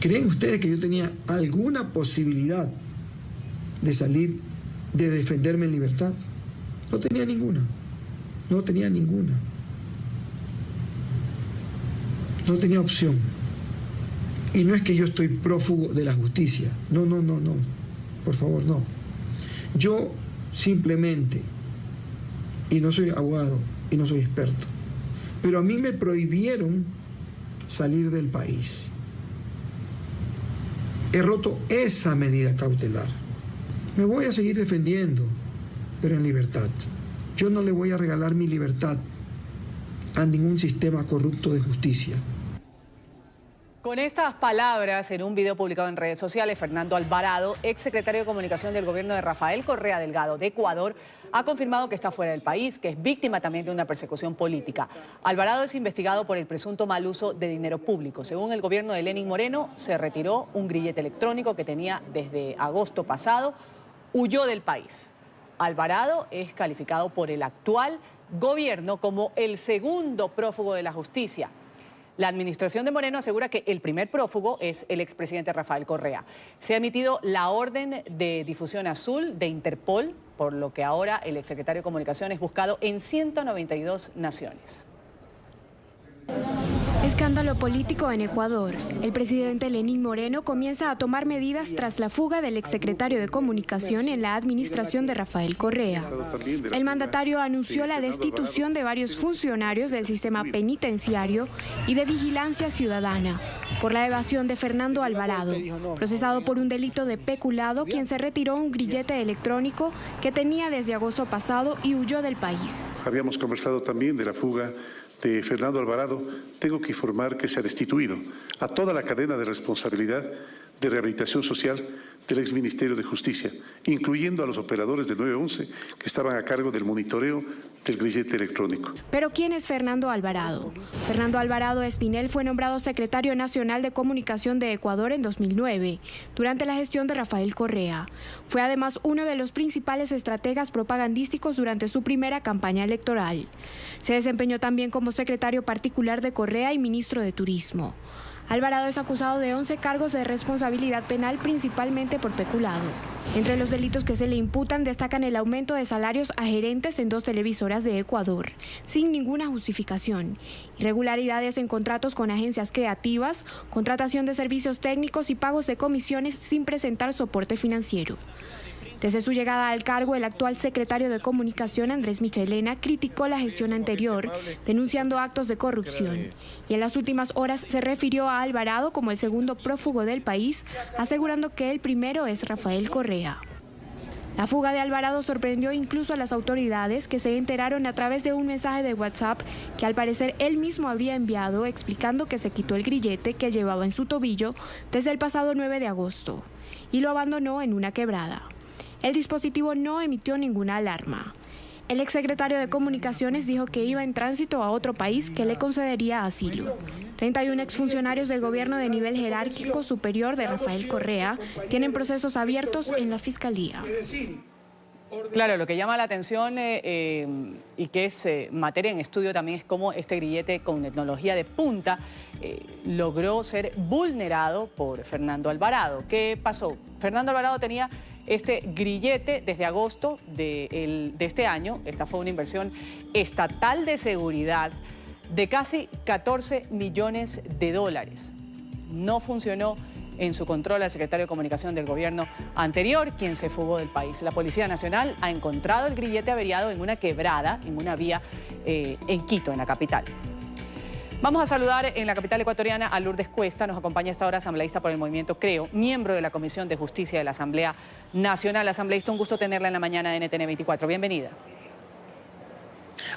¿Creen ustedes que yo tenía alguna posibilidad de salir, de defenderme en libertad? No tenía ninguna. No tenía ninguna. No tenía opción. Y no es que yo estoy prófugo de la justicia. No, no, no, no. Por favor, no. Yo simplemente, y no soy abogado y no soy experto, pero a mí me prohibieron salir del país. He roto esa medida cautelar. Me voy a seguir defendiendo, pero en libertad. Yo no le voy a regalar mi libertad a ningún sistema corrupto de justicia. Con estas palabras, en un video publicado en redes sociales, Fernando Alvarado, exsecretario de Comunicación del gobierno de Rafael Correa Delgado de Ecuador, ha confirmado que está fuera del país, que es víctima también de una persecución política. Alvarado es investigado por el presunto mal uso de dinero público. Según el gobierno de Lenín Moreno, se retiró un grillete electrónico que tenía desde agosto pasado, huyó del país. Alvarado es calificado por el actual gobierno como el segundo prófugo de la justicia. La administración de Moreno asegura que el primer prófugo es el expresidente Rafael Correa. Se ha emitido la orden de difusión azul de Interpol, por lo que ahora el exsecretario de Comunicación es buscado en 192 naciones. Escándalo político en Ecuador. El presidente Lenín Moreno comienza a tomar medidas tras la fuga del exsecretario de Comunicación en la administración de Rafael Correa. El mandatario anunció la destitución de varios funcionarios del sistema penitenciario y de vigilancia ciudadana por la evasión de Fernando Alvarado, procesado por un delito de peculado, quien se retiró un grillete electrónico que tenía desde agosto pasado y huyó del país. Habíamos conversado también de la fuga de Fernando Alvarado. Tengo que informar que se ha destituido a toda la cadena de responsabilidad de rehabilitación social del exministerio de Justicia, incluyendo a los operadores del 911 que estaban a cargo del monitoreo del grillete electrónico. ¿Pero quién es Fernando Alvarado? Fernando Alvarado Espinel fue nombrado secretario nacional de Comunicación de Ecuador en 2009, durante la gestión de Rafael Correa. Fue además uno de los principales estrategas propagandísticos durante su primera campaña electoral. Se desempeñó también como secretario particular de Correa y ministro de Turismo. Alvarado es acusado de 11 cargos de responsabilidad penal, principalmente por peculado. Entre los delitos que se le imputan destacan el aumento de salarios a gerentes en 2 televisoras de Ecuador, sin ninguna justificación, irregularidades en contratos con agencias creativas, contratación de servicios técnicos y pagos de comisiones sin presentar soporte financiero. Desde su llegada al cargo, el actual secretario de Comunicación, Andrés Michelena, criticó la gestión anterior, denunciando actos de corrupción. Y en las últimas horas se refirió a Alvarado como el segundo prófugo del país, asegurando que el primero es Rafael Correa. La fuga de Alvarado sorprendió incluso a las autoridades, que se enteraron a través de un mensaje de WhatsApp que al parecer él mismo habría enviado, explicando que se quitó el grillete que llevaba en su tobillo desde el pasado 9 de agosto y lo abandonó en una quebrada. El dispositivo no emitió ninguna alarma. El exsecretario de Comunicaciones dijo que iba en tránsito a otro país que le concedería asilo. 31 exfuncionarios del gobierno de nivel jerárquico superior de Rafael Correa tienen procesos abiertos en la Fiscalía. Claro, lo que llama la atención y que es materia en estudio también es cómo este grillete con tecnología de punta logró ser vulnerado por Fernando Alvarado. ¿Qué pasó? Fernando Alvarado tenía este grillete desde agosto de este año. Esta fue una inversión estatal de seguridad de casi 14 millones de dólares. No funcionó en su control al secretario de Comunicación del gobierno anterior, quien se fugó del país. La Policía Nacional ha encontrado el grillete averiado en una quebrada, en una vía en Quito, en la capital. Vamos a saludar en la capital ecuatoriana a Lourdes Cuesta. Nos acompaña esta hora asambleísta por el movimiento Creo, miembro de la Comisión de Justicia de la Asamblea Nacional. Asambleísta, un gusto tenerla en la mañana de NTN 24. Bienvenida.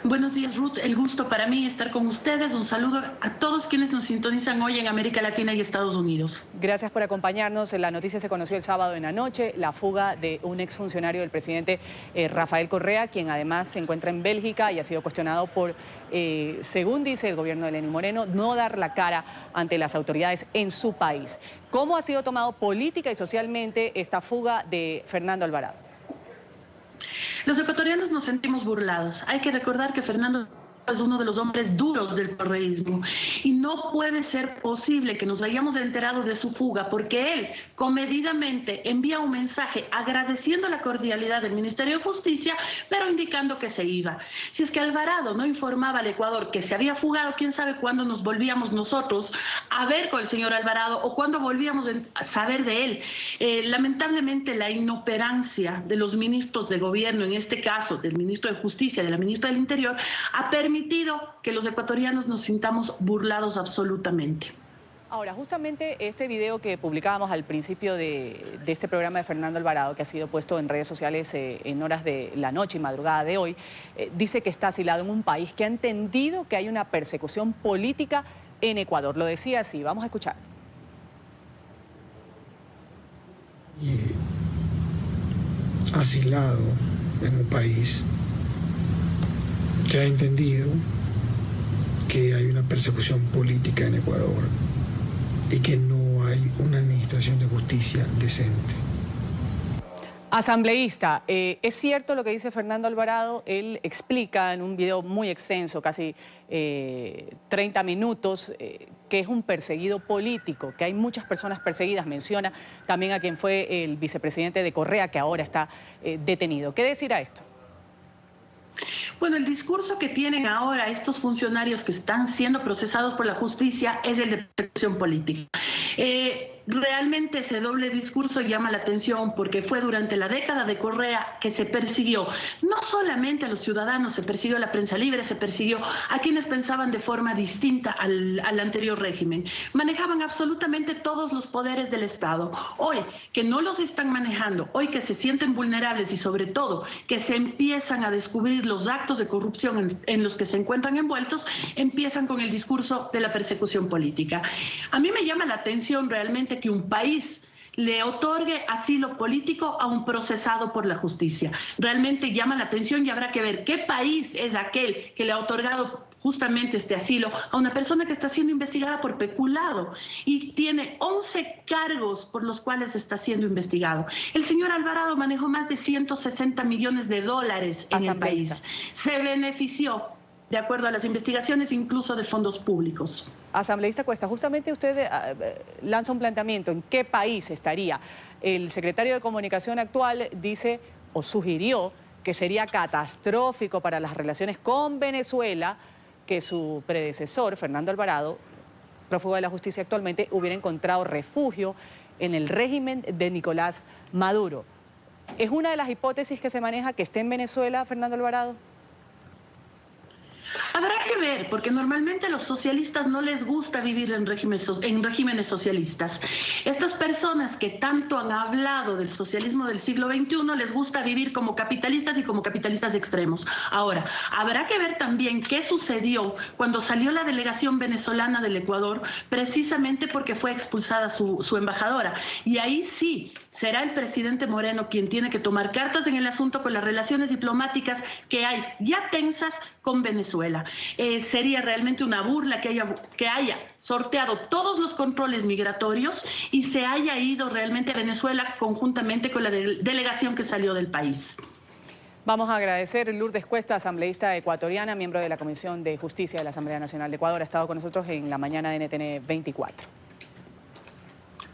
Buenos días, Ruth. El gusto para mí estar con ustedes. Un saludo a todos quienes nos sintonizan hoy en América Latina y Estados Unidos. Gracias por acompañarnos. La noticia se conoció el sábado en la noche, la fuga de un exfuncionario del presidente Rafael Correa, quien además se encuentra en Bélgica y ha sido cuestionado por, según dice el gobierno de Lenín Moreno, no dar la cara ante las autoridades en su país. ¿Cómo ha sido tomado política y socialmente esta fuga de Fernando Alvarado? Los ecuatorianos nos sentimos burlados. Hay que recordar que Fernando es uno de los hombres duros del correísmo y no puede ser posible que nos hayamos enterado de su fuga porque él comedidamente envía un mensaje agradeciendo la cordialidad del Ministerio de Justicia, pero indicando que se iba. Si es que Alvarado no informaba al Ecuador que se había fugado, quién sabe cuándo nos volvíamos nosotros a ver con el señor Alvarado o cuándo volvíamos a saber de él. Lamentablemente la inoperancia de los ministros de gobierno, en este caso del ministro de Justicia y de la ministra del Interior, ha permitido que los ecuatorianos nos sintamos burlados absolutamente. Ahora, justamente este video que publicábamos al principio de este programa de Fernando Alvarado, que ha sido puesto en redes sociales en horas de la noche y madrugada de hoy, dice que está asilado en un país que ha entendido que hay una persecución política en Ecuador. Lo decía así, vamos a escuchar. Asilado en un país que ha entendido que hay una persecución política en Ecuador y que no hay una administración de justicia decente. Asambleísta, es cierto lo que dice Fernando Alvarado. Él explica en un video muy extenso, casi 30 minutos, que es un perseguido político, que hay muchas personas perseguidas. Menciona también a quien fue el vicepresidente de Correa, que ahora está detenido. ¿Qué decir a esto? Bueno, el discurso que tienen ahora estos funcionarios que están siendo procesados por la justicia es el de persecución política. Realmente ese doble discurso llama la atención porque fue durante la década de Correa que se persiguió no solamente a los ciudadanos, se persiguió a la prensa libre, se persiguió a quienes pensaban de forma distinta al anterior régimen. Manejaban absolutamente todos los poderes del Estado. Hoy que no los están manejando, hoy que se sienten vulnerables y sobre todo que se empiezan a descubrir los actos de corrupción en los que se encuentran envueltos, empiezan con el discurso de la persecución política. A mí me llama la atención realmente que un país le otorgue asilo político a un procesado por la justicia. Realmente llama la atención y habrá que ver qué país es aquel que le ha otorgado justamente este asilo a una persona que está siendo investigada por peculado y tiene 11 cargos por los cuales está siendo investigado. El señor Alvarado manejó más de 160 millones de dólares en el país. Se benefició, de acuerdo a las investigaciones, incluso de fondos públicos. Asambleísta Cuesta, justamente usted lanza un planteamiento. ¿En qué país estaría? El secretario de Comunicación actual dice o sugirió que sería catastrófico para las relaciones con Venezuela que su predecesor, Fernando Alvarado, prófugo de la justicia actualmente, hubiera encontrado refugio en el régimen de Nicolás Maduro. ¿Es una de las hipótesis que se maneja que esté en Venezuela Fernando Alvarado? Habrá que ver, porque normalmente a los socialistas no les gusta vivir en regímenes socialistas. Estas personas que tanto han hablado del socialismo del siglo XXI les gusta vivir como capitalistas y como capitalistas extremos. Ahora, habrá que ver también qué sucedió cuando salió la delegación venezolana del Ecuador, precisamente porque fue expulsada su embajadora. Y ahí sí, será el presidente Moreno quien tiene que tomar cartas en el asunto con las relaciones diplomáticas que hay ya tensas con Venezuela. Sería realmente una burla que haya sorteado todos los controles migratorios y se haya ido realmente a Venezuela conjuntamente con la delegación que salió del país. Vamos a agradecer a Lourdes Cuesta, asambleísta ecuatoriana, miembro de la Comisión de Justicia de la Asamblea Nacional de Ecuador. Ha estado con nosotros en la mañana de NTN 24.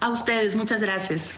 A ustedes, muchas gracias.